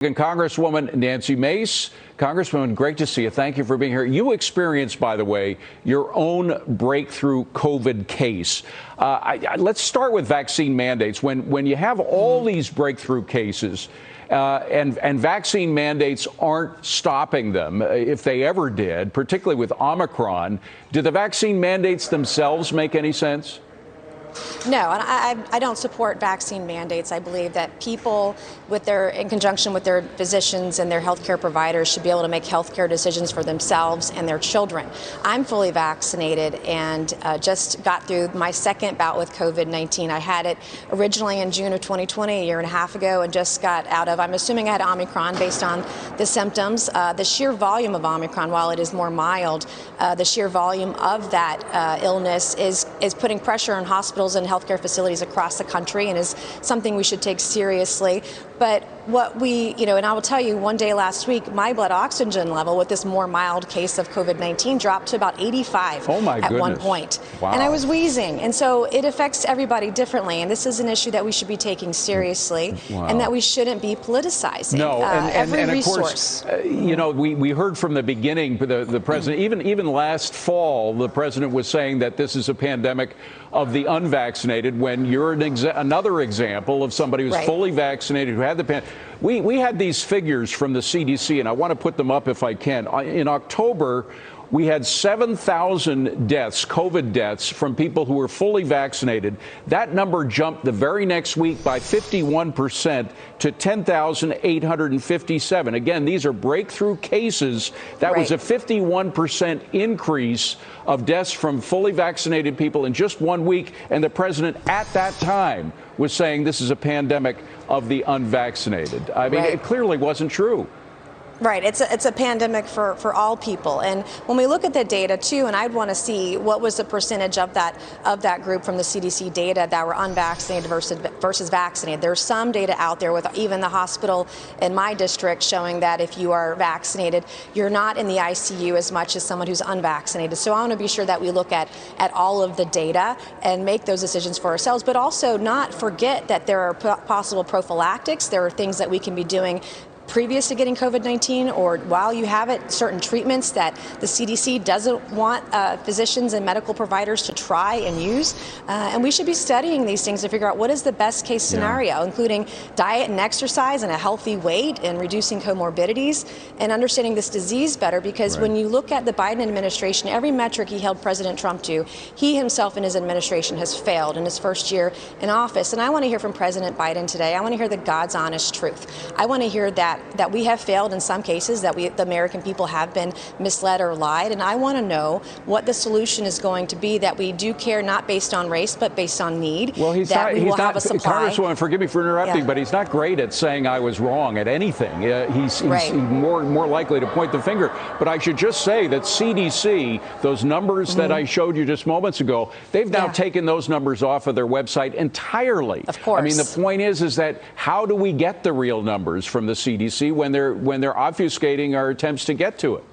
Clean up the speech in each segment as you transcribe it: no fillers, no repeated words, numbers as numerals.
And Congresswoman Nancy Mace. Congresswoman, great to see you. Thank you for being here. You experienced, by the way, your own breakthrough COVID case. Let's start with vaccine mandates. When you have all these breakthrough cases and vaccine mandates aren't stopping them, if they ever did, particularly with Omicron, do the vaccine mandates themselves make any sense? No, and I don't support vaccine mandates. I believe that people, in conjunction with their physicians and their healthcare providers, should be able to make healthcare decisions for themselves and their children. I'm fully vaccinated and just got through my second bout with COVID-19. I had it originally in June of 2020, a year and a half ago, and just got out of, I'm assuming I had Omicron based on the symptoms. The sheer volume of Omicron, while it is more mild, the sheer volume of that illness is putting pressure on hospitals and healthcare facilities across the country, and is something we should take seriously. But what we, and I will tell you, one day last week, my blood oxygen level with this more mild case of COVID-19 dropped to about 85 at one point. Wow. And I was wheezing. And so it affects everybody differently. And this is an issue that we should be taking seriously and that we shouldn't be politicizing. No, every and of resource. course, we heard from the beginning, the president, even last fall, the president was saying that this is a pandemic of the unvaccinated, when you're another example of somebody who's fully vaccinated, who had the pandemic. We had these figures from the CDC, and I want to put them up if I can. In October, we had 7,000 deaths, COVID deaths, from people who were fully vaccinated. That number jumped the very next week by 51% to 10,857. Again, these are breakthrough cases. That was a 51% increase of deaths from fully vaccinated people in just 1 week. And the president at that time was saying this is a pandemic of the unvaccinated. I mean, it clearly wasn't true. Right. It's a pandemic for all people. And when we look at the data, too, and I'd want to see what was the percentage of that group from the CDC data that were unvaccinated versus vaccinated. There's some data out there with even the hospital in my district showing that if you are vaccinated, you're not in the ICU as much as someone who's unvaccinated. So I want to be sure that we look at all of the data and make those decisions for ourselves, but also not forget that there are possible prophylactics. There are things that we can be doing previous to getting COVID-19 or while you have it, certain treatments that the CDC doesn't want physicians and medical providers to try and use. And we should be studying these things to figure out what is the best case scenario, including diet and exercise and a healthy weight and reducing comorbidities and understanding this disease better. Because when you look at the Biden administration, every metric he held President Trump to, he himself and his administration has failed in his first year in office. And I want to hear from President Biden today. I want to hear the God's honest truth. I want to hear that we have failed in some cases, that the American people have been misled or lied. And I want to know what the solution is going to be, that we do care not based on race, but based on need. Well, he's not, Congresswoman, forgive me for interrupting, but he's not great at saying I was wrong at anything. He's more likely to point the finger. But I should just say that CDC, those numbers that I showed you just moments ago, they've now taken those numbers off of their website entirely. Of course. I mean, the point is that how do we get the real numbers from the CDC when they're obfuscating our attempts to get to it?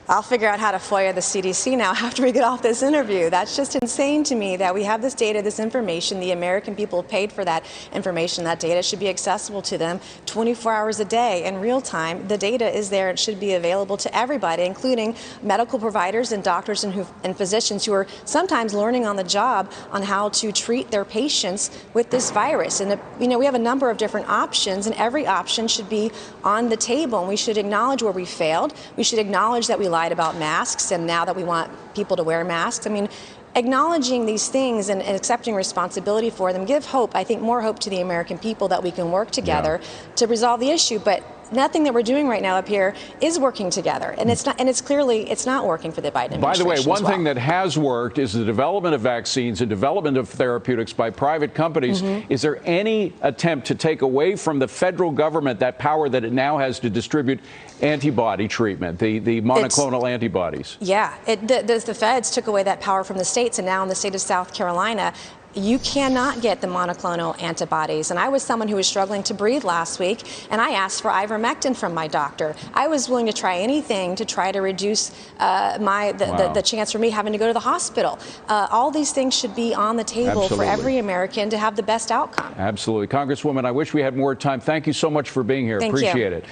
I'll figure out how to FOIA the CDC now after we get off this interview. That's just insane to me that we have this data, this information. The American people paid for that information. That data should be accessible to them 24 hours a day in real time. The data is there. It should be available to everybody, including medical providers and doctors and physicians who are sometimes learning on the job on how to treat their patients with this virus. And, we have a number of different options, and every option should be on the table. And we should acknowledge where we failed. We should acknowledge that we lied about masks, and now that we want people to wear masks. I mean, acknowledging these things and accepting responsibility for them give hope, I think more hope to the American people that we can work together to resolve the issue. But nothing that we're doing right now up here is working together, and it's not. And it's clearly not working for the Biden administration. By the way, one thing that has worked is the development of vaccines and development of therapeutics by private companies. Is there any attempt to take away from the federal government that power that it now has to distribute antibody treatment, the monoclonal antibodies? Yeah, the feds took away that power from the states, and now in the state of South Carolina, you cannot get the monoclonal antibodies. And I was someone who was struggling to breathe last week, and I asked for ivermectin from my doctor. I was willing to try anything to try to reduce the chance for me having to go to the hospital. All these things should be on the table for every American to have the best outcome. Absolutely. Congresswoman, I wish we had more time. Thank you so much for being here. Thank Appreciate you. it.